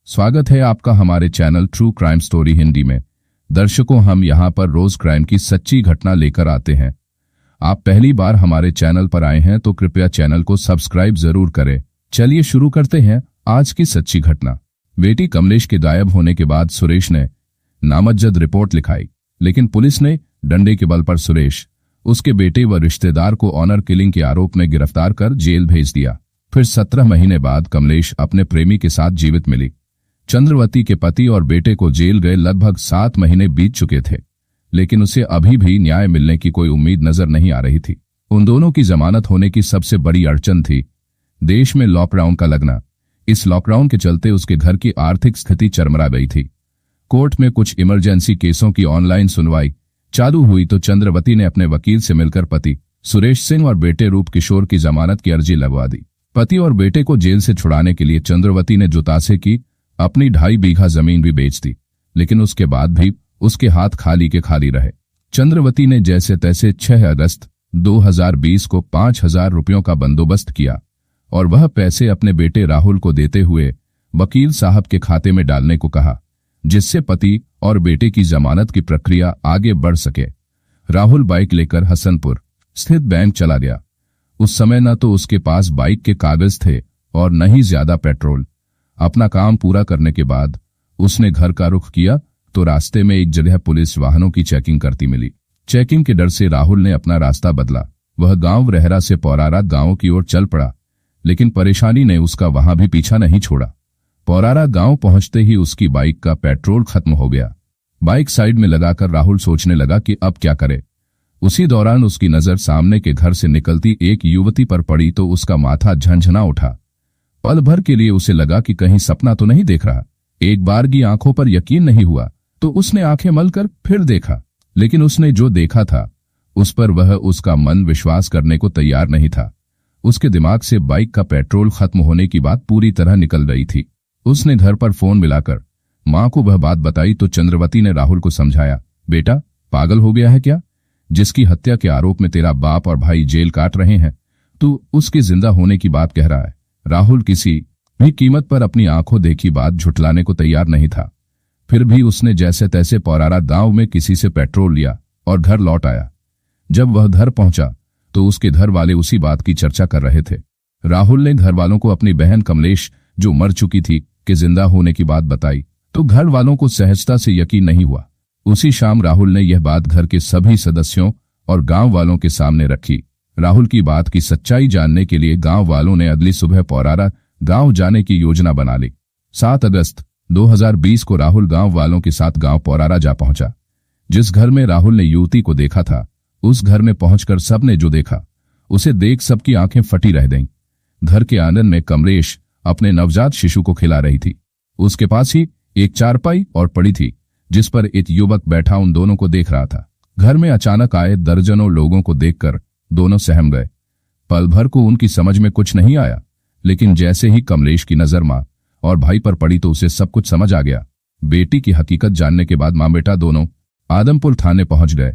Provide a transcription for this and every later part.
स्वागत है आपका हमारे channel true crime story Hindi में। दर्शकों, हम यहाँ पर रोज क्राइम की सच्ची घटना लेकर आते हैं। आप पहली बार हमारे चैनल पर आए हैं तो कृपया चैनल को सब्सक्राइब जरूर करें। चलिए शुरू करते हैं आज की सच्ची घटना। बेटी कमलेश के गायब होने के बाद सुरेश ने नामजद रिपोर्ट लिखाई, लेकिन पुलिस ने डंडे के बल पर सुरेश, उसके बेटे व रिश्तेदार को ऑनर किलिंग के आरोप में गिरफ्तार कर जेल भेज दिया। फिर 17 महीने बाद कमलेश अपने प्रेमी के साथ जीवित मिली। चंद्रवती के पति और बेटे को जेल गए लगभग 7 महीने बीत चुके थे, लेकिन उसे अभी भी न्याय मिलने की कोई उम्मीद नजर नहीं आ रही थी। उन दोनों की जमानत होने की सबसे बड़ी अड़चन थी देश में लॉकडाउन का लगना। इस लॉकडाउन के चलते उसके घर की आर्थिक स्थिति चरमरा गई थी। कोर्ट में कुछ इमरजेंसी केसों की ऑनलाइन सुनवाई चालू हुई तो चंद्रवती ने अपने वकील से मिलकर पति सुरेश सिंह और बेटे रूप किशोर की जमानत की अर्जी लगवा दी। पति और बेटे को जेल से छुड़ाने के लिए चंद्रवती ने जुतासे की अपनी 2.5 बीघा जमीन भी बेच दी, लेकिन उसके बाद भी उसके हाथ खाली के खाली रहे। चंद्रवती ने जैसे तैसे 6 अगस्त 2020 को 5,000 रुपयों का बंदोबस्त किया और वह पैसे अपने बेटे राहुल को देते हुए वकील साहब के खाते में डालने को कहा, जिससे पति और बेटे की जमानत की प्रक्रिया आगे बढ़ सके। राहुल बाइक लेकर हसनपुर स्थित बैंक चला गया। उस समय न तो उसके पास बाइक के कागज थे और न ही ज्यादा पेट्रोल। अपना काम पूरा करने के बाद उसने घर का रुख किया तो रास्ते में एक जगह पुलिस वाहनों की चेकिंग करती मिली। चेकिंग के डर से राहुल ने अपना रास्ता बदला। वह गांव रहरा से पौरारा गांव की ओर चल पड़ा, लेकिन परेशानी ने उसका वहां भी पीछा नहीं छोड़ा। पौरारा गांव पहुंचते ही उसकी बाइक का पेट्रोल खत्म हो गया। बाइक साइड में लगाकर राहुल सोचने लगा कि अब क्या करे। उसी दौरान उसकी नजर सामने के घर से निकलती एक युवती पर पड़ी तो उसका माथा झंझना उठा। पल भर के लिए उसे लगा कि कहीं सपना तो नहीं देख रहा। एक बार की आंखों पर यकीन नहीं हुआ तो उसने आंखें मलकर फिर देखा, लेकिन उसने जो देखा था उस पर वह उसका मन विश्वास करने को तैयार नहीं था। उसके दिमाग से बाइक का पेट्रोल खत्म होने की बात पूरी तरह निकल रही थी। उसने घर पर फोन मिलाकर मां को वह बात बताई तो चंद्रवती ने राहुल को समझाया, बेटा पागल हो गया है क्या? जिसकी हत्या के आरोप में तेरा बाप और भाई जेल काट रहे हैं, तू उसके जिंदा होने की बात कह रहा है। राहुल किसी भी कीमत पर अपनी आंखों देखी बात झुठलाने को तैयार नहीं था। फिर भी उसने जैसे तैसे पौरारा गांव में किसी से पेट्रोल लिया और घर लौट आया। जब वह घर पहुंचा तो उसके घर वाले उसी बात की चर्चा कर रहे थे। राहुल ने घर वालों को अपनी बहन कमलेश, जो मर चुकी थी, के जिंदा होने की बात बताई तो घर वालों को सहजता से यकीन नहीं हुआ। उसी शाम राहुल ने यह बात घर के सभी सदस्यों और गांव वालों के सामने रखी। राहुल की बात की सच्चाई जानने के लिए गांव वालों ने अगली सुबह पौरारा गांव जाने की योजना बना ली। 7 अगस्त 2020 को राहुल गांव वालों के साथ गांव पौरारा जा पहुंचा। जिस घर में राहुल ने युवती को देखा था, उस घर में पहुंचकर सबने जो देखा उसे देख सबकी आंखें फटी रह गईं। घर के आंगन में कमलेश अपने नवजात शिशु को खिला रही थी। उसके पास ही एक चारपाई और पड़ी थी जिस पर एक युवक बैठा उन दोनों को देख रहा था। घर में अचानक आए दर्जनों लोगों को देखकर दोनों सहम गए। पल भर को उनकी समझ में कुछ नहीं आया, लेकिन जैसे ही कमलेश की नजर मां और भाई पर पड़ी तो उसे सब कुछ समझ आ गया। बेटी की हकीकत जानने के बाद मां बेटा दोनों आदमपुर थाने पहुंच गए।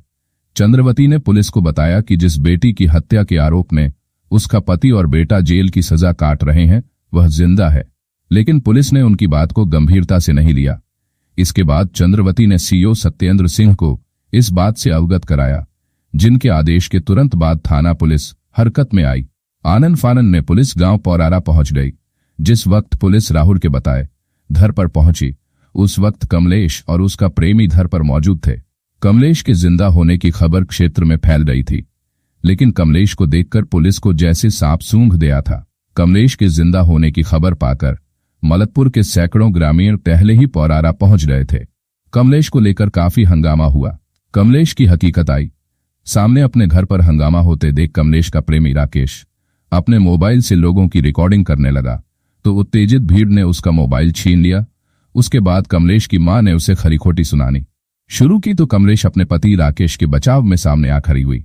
चंद्रवती ने पुलिस को बताया कि जिस बेटी की हत्या के आरोप में उसका पति और बेटा जेल की सजा काट रहे हैं वह जिंदा है, लेकिन पुलिस ने उनकी बात को गंभीरता से नहीं लिया। इसके बाद चंद्रवती ने सीओ सत्येंद्र सिंह को इस बात से अवगत कराया, जिनके आदेश के तुरंत बाद थाना पुलिस हरकत में आई। आनन फानन में पुलिस गांव पौरारा पहुंच गई। जिस वक्त पुलिस राहुल के बताए घर पर पहुंची, उस वक्त कमलेश और उसका प्रेमी घर पर मौजूद थे। कमलेश के जिंदा होने की खबर क्षेत्र में फैल गई थी, लेकिन कमलेश को देखकर पुलिस को जैसे सांप सूंघ गया था। कमलेश के जिंदा होने की खबर पाकर मलतपुर के सैकड़ों ग्रामीण पहले ही पौरारा पहुंच गए थे। कमलेश को लेकर काफी हंगामा हुआ। कमलेश की हकीकत आई सामने। अपने घर पर हंगामा होते देख कमलेश का प्रेमी राकेश अपने मोबाइल से लोगों की रिकॉर्डिंग करने लगा तो उत्तेजित भीड़ ने उसका मोबाइल छीन लिया। उसके बाद कमलेश की मां ने उसे खरी खोटी सुनानी शुरू की तो कमलेश अपने पति राकेश के बचाव में सामने आ खड़ी हुई।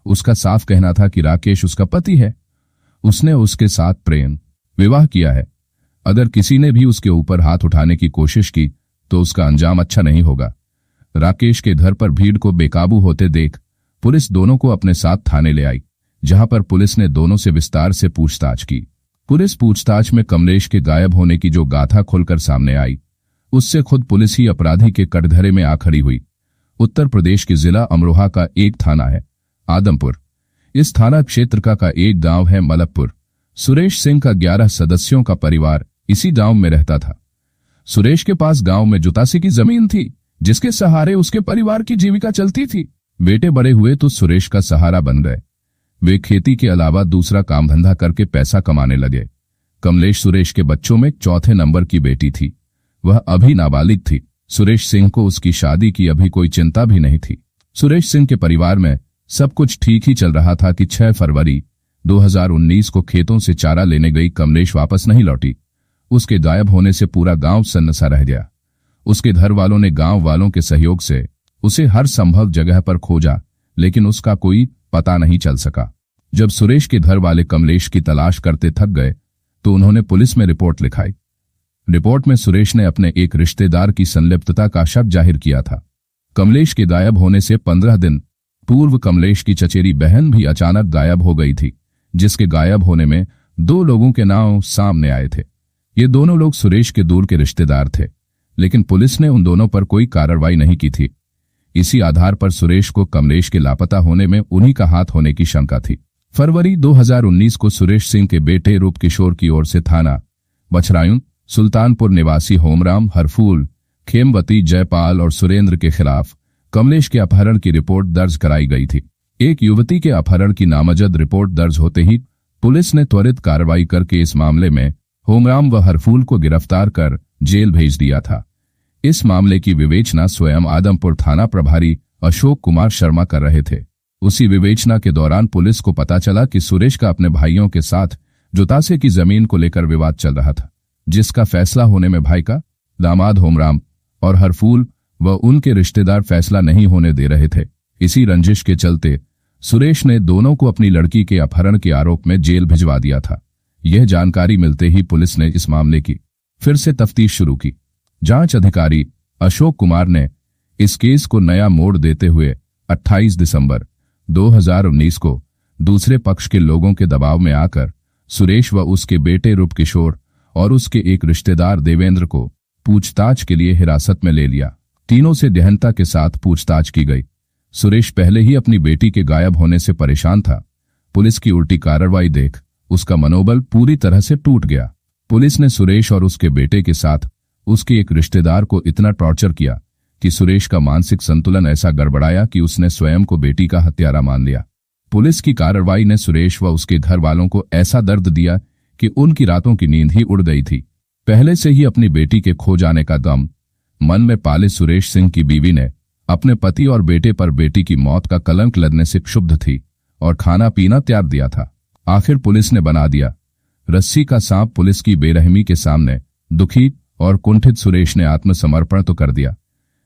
उसका साफ कहना था कि राकेश उसका पति है, उसने उसके साथ प्रेम विवाह किया है। अगर किसी ने भी उसके ऊपर हाथ उठाने की कोशिश की तो उसका अंजाम अच्छा नहीं होगा। राकेश के घर पर भीड़ को बेकाबू होते देख पुलिस दोनों को अपने साथ थाने ले आई, जहां पर पुलिस ने दोनों से विस्तार से पूछताछ की। पुलिस पूछताछ में कमलेश के गायब होने की जो गाथा खुलकर सामने आई, उससे खुद पुलिस ही अपराधी के कटघरे में आ खड़ी हुई। उत्तर प्रदेश के जिला अमरोहा का एक थाना है आदमपुर। इस थाना क्षेत्र का एक गांव है मलकपुर। सुरेश सिंह का 11 सदस्यों का परिवार इसी गांव में रहता था। सुरेश के पास गांव में जुतासी की जमीन थी, जिसके सहारे उसके परिवार की जीविका चलती थी। बेटे बड़े हुए तो सुरेश का सहारा बन गए। वे खेती के अलावा दूसरा काम धंधा करके पैसा कमाने लगे। कमलेश सुरेश के बच्चों में चौथे नंबर की बेटी थी। वह अभी नाबालिग थी। सुरेश सिंह को उसकी शादी की अभी कोई चिंता भी नहीं थी। सुरेश सिंह के परिवार में सब कुछ ठीक ही चल रहा था कि 6 फरवरी 2019 को खेतों से चारा लेने गई कमलेश वापस नहीं लौटी। उसके गायब होने से पूरा गांव सन्नसा रह गया। उसके घर वालों ने गांव वालों के सहयोग से उसे हर संभव जगह पर खोजा, लेकिन उसका कोई पता नहीं चल सका। जब सुरेश के घर वाले कमलेश की तलाश करते थक गए तो उन्होंने पुलिस में रिपोर्ट लिखाई। रिपोर्ट में सुरेश ने अपने एक रिश्तेदार की संलिप्तता का शक जाहिर किया था। कमलेश के गायब होने से 15 दिन पूर्व कमलेश की चचेरी बहन भी अचानक गायब हो गई थी, जिसके गायब होने में 2 लोगों के नाम सामने आए थे। ये दोनों लोग सुरेश के दूर के रिश्तेदार थे, लेकिन पुलिस ने उन दोनों पर कोई कार्रवाई नहीं की थी। इसी आधार पर सुरेश को कमलेश के लापता होने में उन्हीं का हाथ होने की शंका थी। फरवरी 2019 को सुरेश सिंह के बेटे रूप किशोर की ओर से थाना बछरायूं सुल्तानपुर निवासी होमराम, हरफूल, खेमवती, जयपाल और सुरेंद्र के खिलाफ कमलेश के अपहरण की रिपोर्ट दर्ज कराई गई थी। एक युवती के अपहरण की नामजद रिपोर्ट दर्ज होते ही पुलिस ने त्वरित कार्रवाई करके इस मामले में होमराम व हरफूल को गिरफ्तार कर जेल भेज दिया था। इस मामले की विवेचना स्वयं आदमपुर थाना प्रभारी अशोक कुमार शर्मा कर रहे थे। उसी विवेचना के दौरान पुलिस को पता चला कि सुरेश का अपने भाइयों के साथ जुतासे की जमीन को लेकर विवाद चल रहा था, जिसका फैसला होने में भाई का दामाद होमराम और हरफूल व उनके रिश्तेदार फैसला नहीं होने दे रहे थे। इसी रंजिश के चलते सुरेश ने दोनों को अपनी लड़की के अपहरण के आरोप में जेल भिजवा दिया था। यह जानकारी मिलते ही पुलिस ने इस मामले की फिर से तफ्तीश शुरू की। जांच अधिकारी अशोक कुमार ने इस केस को नया मोड़ देते हुए 28 दिसंबर 2019 को दूसरे पक्ष के लोगों के दबाव में आकर सुरेश व उसके बेटे रूप किशोर और उसके एक रिश्तेदार देवेंद्र को पूछताछ के लिए हिरासत में ले लिया। तीनों से गहनता के साथ पूछताछ की गई। सुरेश पहले ही अपनी बेटी के गायब होने से परेशान था। पुलिस की उल्टी कार्रवाई देख उसका मनोबल पूरी तरह से टूट गया। पुलिस ने सुरेश और उसके बेटे के साथ उसके एक रिश्तेदार को इतना टॉर्चर किया कि सुरेश का मानसिक संतुलन ऐसा गड़बड़ाया कि उसने स्वयं को बेटी का हत्यारा मान लिया। पुलिस की कार्रवाई ने सुरेश व उसके घर वालों को ऐसा दर्द दिया कि उनकी रातों की नींद ही उड़ गई थी। पहले से ही अपनी बेटी के खो जाने का गम मन में पाले सुरेश सिंह की बीवी ने अपने पति और बेटे पर बेटी की मौत का कलंक लगने से क्षुब्ध थी और खाना पीना त्याग दिया था। आखिर पुलिस ने बना दिया रस्सी का सांप। पुलिस की बेरहमी के सामने दुखी और कुंठित सुरेश ने आत्मसमर्पण तो कर दिया,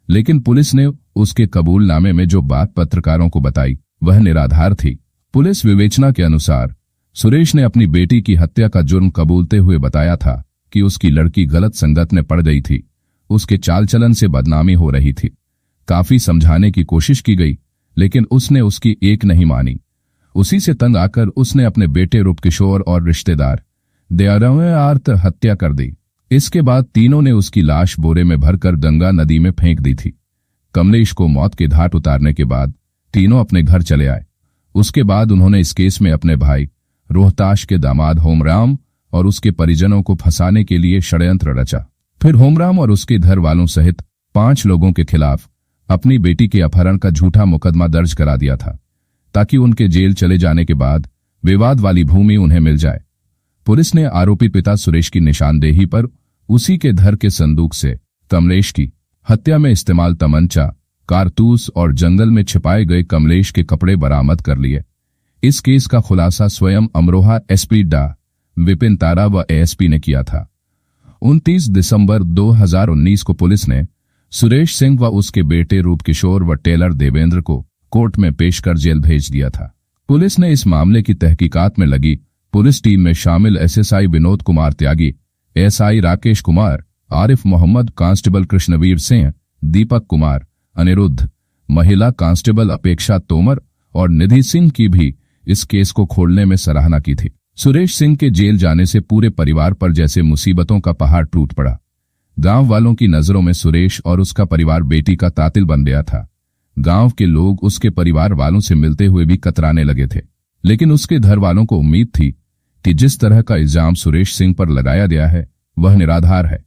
लेकिन पुलिस ने उसके कबूलनामे में जो बात पत्रकारों को बताई वह निराधार थी। पुलिस विवेचना के अनुसार सुरेश ने अपनी बेटी की हत्या का जुर्म कबूलते हुए बताया था कि उसकी लड़की गलत संगत में पड़ गई थी, उसके चाल चलन से बदनामी हो रही थी। काफी समझाने की कोशिश की गई, लेकिन उसने उसकी एक नहीं मानी। उसी से तंग आकर उसने अपने बेटे रूप किशोर और रिश्तेदार दयारार्थ हत्या कर दी। इसके बाद तीनों ने उसकी लाश बोरे में भरकर गंगा नदी में फेंक दी थी। कमलेश को मौत के घाट उतारने के बाद तीनों अपने घर चले आए। उसके बाद उन्होंने इस केस में अपने भाई रोहताश के दामाद होमराम और उसके परिजनों को फंसाने के लिए षड्यंत्र रचा। फिर होमराम और उसके घर वालों सहित 5 लोगों के खिलाफ अपनी बेटी के अपहरण का झूठा मुकदमा दर्ज करा दिया था, ताकि उनके जेल चले जाने के बाद विवाद वाली भूमि उन्हें मिल जाए। पुलिस ने आरोपी पिता सुरेश की निशानदेही पर उसी के घर के संदूक से कमलेश की हत्या में इस्तेमाल तमंचा, कारतूस और जंगल में छिपाए गए कमलेश के कपड़े बरामद कर लिए। इस केस का खुलासा स्वयं अमरोहा एसपी डा विपिन तारा व एएसपी ने किया था। 29 दिसंबर 2019 को पुलिस ने सुरेश सिंह व उसके बेटे रूप किशोर व टेलर देवेंद्र को कोर्ट में पेश कर जेल भेज दिया था। पुलिस ने इस मामले की तहकीकात में लगी पुलिस टीम में शामिल एसएसआई विनोद कुमार त्यागी, एएसआई राकेश कुमार, आरिफ मोहम्मद, कांस्टेबल कृष्णवीर सिंह, दीपक कुमार, अनिरुद्ध, महिला कांस्टेबल अपेक्षा तोमर और निधि सिंह की भी इस केस को खोलने में सराहना की थी। सुरेश सिंह के जेल जाने से पूरे परिवार पर जैसे मुसीबतों का पहाड़ टूट पड़ा। गांव वालों की नजरों में सुरेश और उसका परिवार बेटी का कातिल बन गया था। गांव के लोग उसके परिवार वालों से मिलते हुए भी कतराने लगे थे, लेकिन उसके घर वालों को उम्मीद थी कि जिस तरह का इल्जाम सुरेश सिंह पर लगाया गया है वह निराधार है।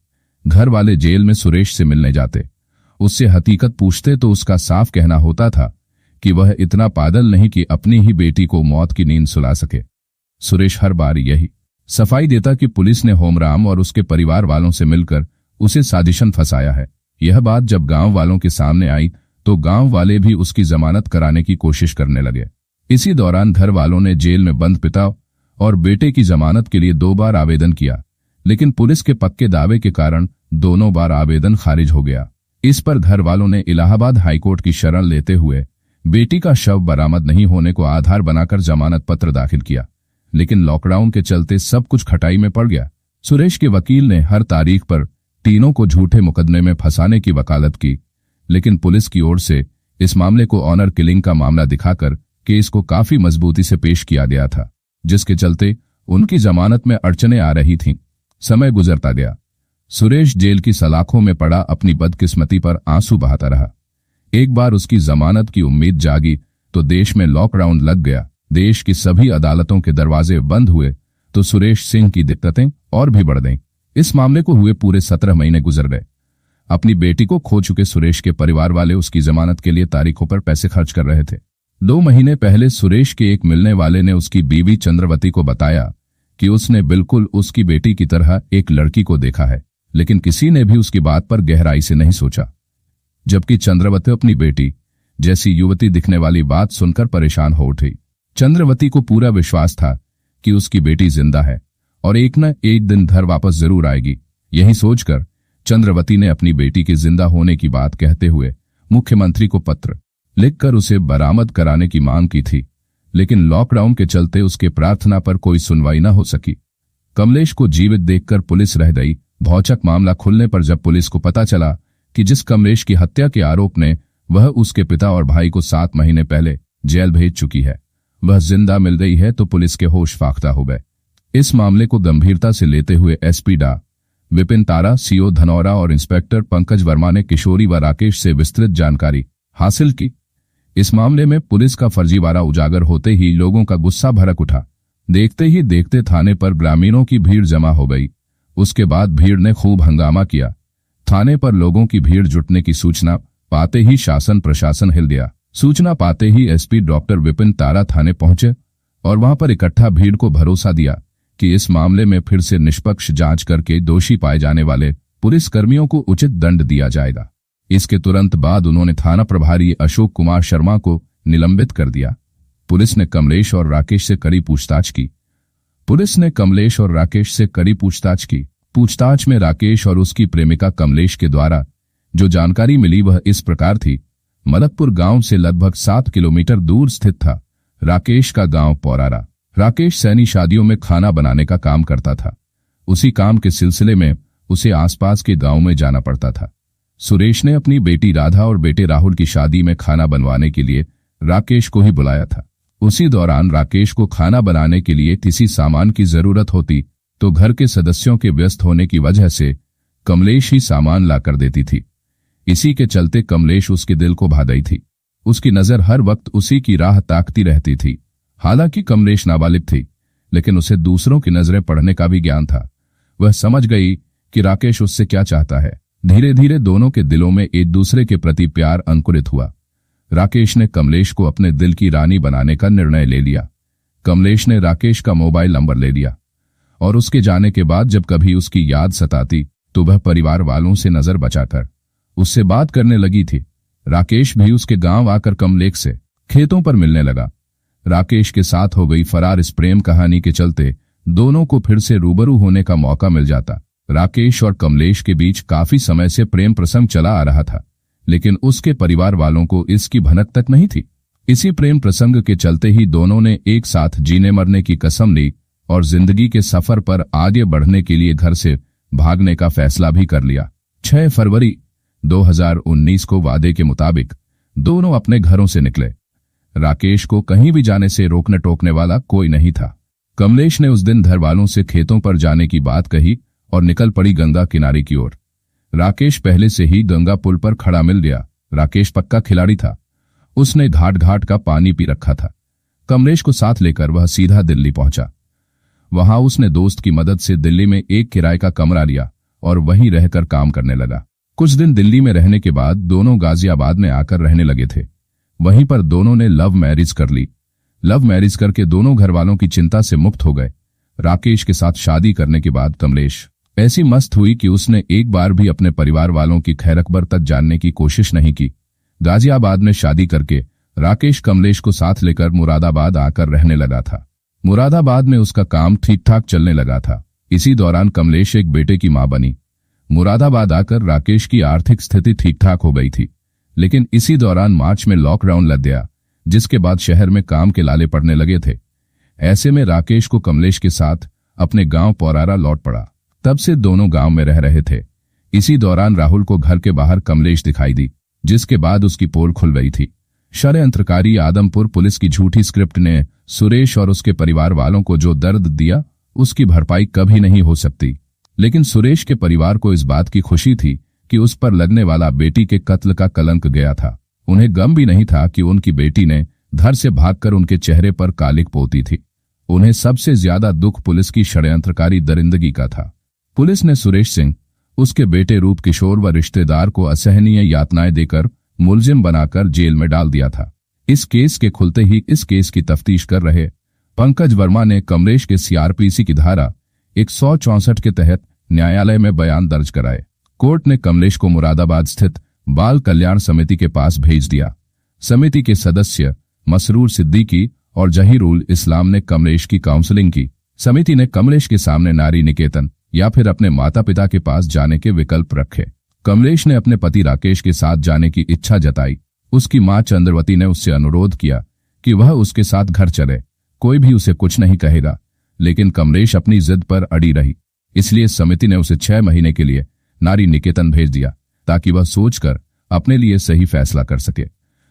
घर वाले जेल में सुरेश से मिलने जाते, उससे हकीकत पूछते तो उसका साफ कहना होता था कि वह इतना पागल नहीं कि अपनी ही बेटी को मौत की नींद सुला सके। सुरेश हर बार यही सफाई देता कि पुलिस ने होमराम और उसके परिवार वालों से मिलकर उसे साजिशन फंसाया है। यह बात जब गांव वालों के सामने आई तो गांव वाले भी उसकी जमानत कराने की कोशिश करने लगे। इसी दौरान घर वालों ने जेल में बंद पिता और बेटे की जमानत के लिए 2 बार आवेदन किया, लेकिन पुलिस के पक्के दावे के कारण दोनों बार आवेदन खारिज हो गया। इस पर घर वालों ने इलाहाबाद हाईकोर्ट की शरण लेते हुए बेटी का शव बरामद नहीं होने को आधार बनाकर जमानत पत्र दाखिल किया, लेकिन लॉकडाउन के चलते सब कुछ खटाई में पड़ गया। सुरेश के वकील ने हर तारीख पर तीनों को झूठे मुकदमे में फंसाने की वकालत की, लेकिन पुलिस की ओर से इस मामले को ऑनर किलिंग का मामला दिखाकर केस को काफी मजबूती से पेश किया गया था, जिसके चलते उनकी जमानत में अड़चनें आ रही थीं। समय गुजरता गया। सुरेश जेल की सलाखों में पड़ा अपनी बदकिस्मती पर आंसू बहाता रहा। एक बार उसकी जमानत की उम्मीद जागी तो देश में लॉकडाउन लग गया। देश की सभी अदालतों के दरवाजे बंद हुए तो सुरेश सिंह की दिक्कतें और भी बढ़ गईं। इस मामले को हुए पूरे 17 महीने गुजर गए। अपनी बेटी को खो चुके सुरेश के परिवार वाले उसकी जमानत के लिए तारीखों पर पैसे खर्च कर रहे थे। 2 महीने पहले सुरेश के एक मिलने वाले ने उसकी बीवी चंद्रवती को बताया कि उसने बिल्कुल उसकी बेटी की तरह एक लड़की को देखा है, लेकिन किसी ने भी उसकी बात पर गहराई से नहीं सोचा। जबकि चंद्रवती अपनी बेटी जैसी युवती दिखने वाली बात सुनकर परेशान हो उठी। चंद्रवती को पूरा विश्वास था कि उसकी बेटी जिंदा है और एक न एक दिन घर वापस जरूर आएगी। यही सोचकर चंद्रवती ने अपनी बेटी के जिंदा होने की बात कहते हुए मुख्यमंत्री को पत्र लिखकर उसे बरामद कराने की मांग की थी, लेकिन लॉकडाउन के चलते उसके प्रार्थना पर कोई सुनवाई न हो सकी। कमलेश को जीवित देखकर पुलिस रह गई। भौचक मामला खुलने पर जब पुलिस को पता चला कि जिस कमलेश की हत्या के आरोप ने वह उसके पिता और भाई को 7 महीने पहले जेल भेज चुकी है, वह जिंदा मिल गई है, तो पुलिस के होश फाख्ता हो गए। इस मामले को गंभीरता से लेते हुए एसपी डा विपिन तारा, सीओ धनौरा और इंस्पेक्टर पंकज वर्मा ने किशोरी व राकेश से विस्तृत जानकारी हासिल की। इस मामले में पुलिस का फर्जीवाड़ा उजागर होते ही लोगों का गुस्सा भड़क उठा। देखते ही देखते थाने पर ग्रामीणों की भीड़ जमा हो गई। उसके बाद भीड़ ने खूब हंगामा किया। थाने पर लोगों की भीड़ जुटने की सूचना पाते ही शासन प्रशासन हिल गया। सूचना पाते ही एसपी डॉक्टर विपिन तारा थाने पहुंचे और वहां पर इकट्ठा भीड़ को भरोसा दिया कि इस मामले में फिर से निष्पक्ष जांच करके दोषी पाए जाने वाले पुलिसकर्मियों को उचित दंड दिया जाएगा। इसके तुरंत बाद उन्होंने थाना प्रभारी अशोक कुमार शर्मा को निलंबित कर दिया। पुलिस ने कमलेश और राकेश से कड़ी पूछताछ की। पूछताछ में राकेश और उसकी प्रेमिका कमलेश के द्वारा जो जानकारी मिली वह इस प्रकार थी। मलकपुर गांव से लगभग 7 किलोमीटर दूर स्थित था राकेश का गांव पौरारा। राकेश सैनी शादियों में खाना बनाने का काम करता था। उसी काम के सिलसिले में उसे आसपास के गांव में जाना पड़ता था। सुरेश ने अपनी बेटी राधा और बेटे राहुल की शादी में खाना बनवाने के लिए राकेश को ही बुलाया था। उसी दौरान राकेश को खाना बनाने के लिए किसी सामान की जरूरत होती तो घर के सदस्यों के व्यस्त होने की वजह से कमलेश ही सामान लाकर देती थी। इसी के चलते कमलेश उसके दिल को भा गई थी। उसकी नजर हर वक्त उसी की राह ताकती रहती थी। हालांकि कमलेश नाबालिग थी, लेकिन उसे दूसरों की नजरें पढ़ने का भी ज्ञान था। वह समझ गई कि राकेश उससे क्या चाहता है। धीरे धीरे दोनों के दिलों में एक दूसरे के प्रति प्यार अंकुरित हुआ। राकेश ने कमलेश को अपने दिल की रानी बनाने का निर्णय ले लिया। कमलेश ने राकेश का मोबाइल नंबर ले लिया और उसके जाने के बाद जब कभी उसकी याद सताती तो वह परिवार वालों से नजर बचाकर उससे बात करने लगी थी। राकेश भी उसके गांव आकर कमलेश से खेतों पर मिलने लगा। राकेश के साथ हो गई फरार इस प्रेम कहानी के चलते दोनों को फिर से रूबरू होने का मौका मिल जाता। राकेश और कमलेश के बीच काफी समय से प्रेम प्रसंग चला आ रहा था, लेकिन उसके परिवार वालों को इसकी भनक तक नहीं थी। इसी प्रेम प्रसंग के चलते ही दोनों ने एक साथ जीने मरने की कसम ली और जिंदगी के सफर पर आगे बढ़ने के लिए घर से भागने का फैसला भी कर लिया। 6 फरवरी 2019 को वादे के मुताबिक दोनों अपने घरों से निकले। राकेश को कहीं भी जाने से रोकने टोकने वाला कोई नहीं था। कमलेश ने उस दिन घर वालों से खेतों पर जाने की बात कही और निकल पड़ी गंगा किनारे की ओर। राकेश पहले से ही गंगा पुल पर खड़ा मिल गया। राकेश पक्का खिलाड़ी था, उसने घाट घाट का पानी पी रखा था। कमलेश को साथ लेकर वह सीधा दिल्ली पहुंचा। वहां उसने दोस्त की मदद से दिल्ली में एक किराए का कमरा लिया और वहीं रहकर काम करने लगा। कुछ दिन दिल्ली में रहने के बाद दोनों गाजियाबाद में आकर रहने लगे थे। वहीं पर दोनों ने लव मैरिज कर ली। लव मैरिज करके दोनों घर वालों की चिंता से मुक्त हो गए। राकेश के साथ शादी करने के बाद कमलेश ऐसी मस्त हुई कि उसने एक बार भी अपने परिवार वालों की खैरखबर तक जानने की कोशिश नहीं की। गाजियाबाद में शादी करके राकेश कमलेश को साथ लेकर मुरादाबाद आकर रहने लगा था। मुरादाबाद में उसका काम ठीक ठाक चलने लगा था। इसी दौरान कमलेश एक बेटे की मां बनी। मुरादाबाद आकर राकेश की आर्थिक स्थिति ठीक ठाक हो गई थी, लेकिन इसी दौरान मार्च में लॉकडाउन लग गया, जिसके बाद शहर में काम के लाले पड़ने लगे थे। ऐसे में राकेश को कमलेश के साथ अपने गांव पौरारा लौट पड़ा। तब से दोनों गांव में रह रहे थे। इसी दौरान राहुल को घर के बाहर कमलेश दिखाई दी, जिसके बाद उसकी पोल खुल गई थी। षड्यंत्रकारी आदमपुर पुलिस की झूठी स्क्रिप्ट ने सुरेश और उसके परिवार वालों को जो दर्द दिया, उसकी भरपाई कभी नहीं हो सकती। लेकिन सुरेश के परिवार को इस बात की खुशी थी कि उस पर लगने वाला बेटी के कत्ल का कलंक गया था। उन्हें गम भी नहीं था कि उनकी बेटी ने घर से भागकर उनके चेहरे पर कालिक पोती थी। उन्हें सबसे ज्यादा दुख पुलिस की षड्यंत्रकारी दरिंदगी का था। पुलिस ने सुरेश सिंह, उसके बेटे रूप किशोर व रिश्तेदार को असहनीय यातनाएं देकर मुलजिम बनाकर जेल में डाल दिया था। इस केस के खुलते ही इस केस की तफ्तीश कर रहे पंकज वर्मा ने कमलेश के सीआरपीसी की धारा 164 के तहत न्यायालय में बयान दर्ज कराए। कोर्ट ने कमलेश को मुरादाबाद स्थित बाल कल्याण समिति के पास भेज दिया। समिति के सदस्य मसरूर सिद्दीकी और जहीरुल इस्लाम ने कमलेश की काउंसलिंग की। समिति ने कमलेश के सामने नारी निकेतन या फिर अपने माता पिता के पास जाने के विकल्प रखे। कमलेश ने अपने पति राकेश के साथ जाने की इच्छा जताई। उसकी मां चंद्रवती ने उससे अनुरोध किया कि वह उसके साथ घर चले, कोई भी उसे कुछ नहीं कहेगा। लेकिन कमलेश अपनी जिद पर अड़ी रही, इसलिए समिति ने उसे 6 महीने के लिए नारी निकेतन भेज दिया ताकि वह सोचकर अपने लिए सही फैसला कर सके।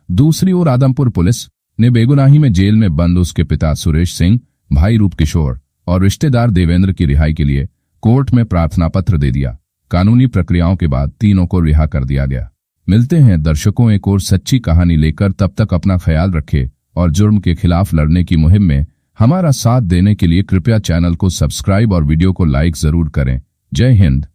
दूसरी ओर आदमपुर पुलिस ने बेगुनाही में जेल में बंद उसके पिता सुरेश सिंह, भाई रूप किशोर और रिश्तेदार देवेंद्र की रिहाई के लिए कोर्ट में प्रार्थना पत्र दे दिया। कानूनी प्रक्रियाओं के बाद तीनों को रिहा कर दिया गया। मिलते हैं दर्शकों एक और सच्ची कहानी लेकर। तब तक अपना ख्याल रखें और जुर्म के खिलाफ लड़ने की मुहिम में हमारा साथ देने के लिए कृपया चैनल को सब्सक्राइब और वीडियो को लाइक जरूर करें। जय हिंद।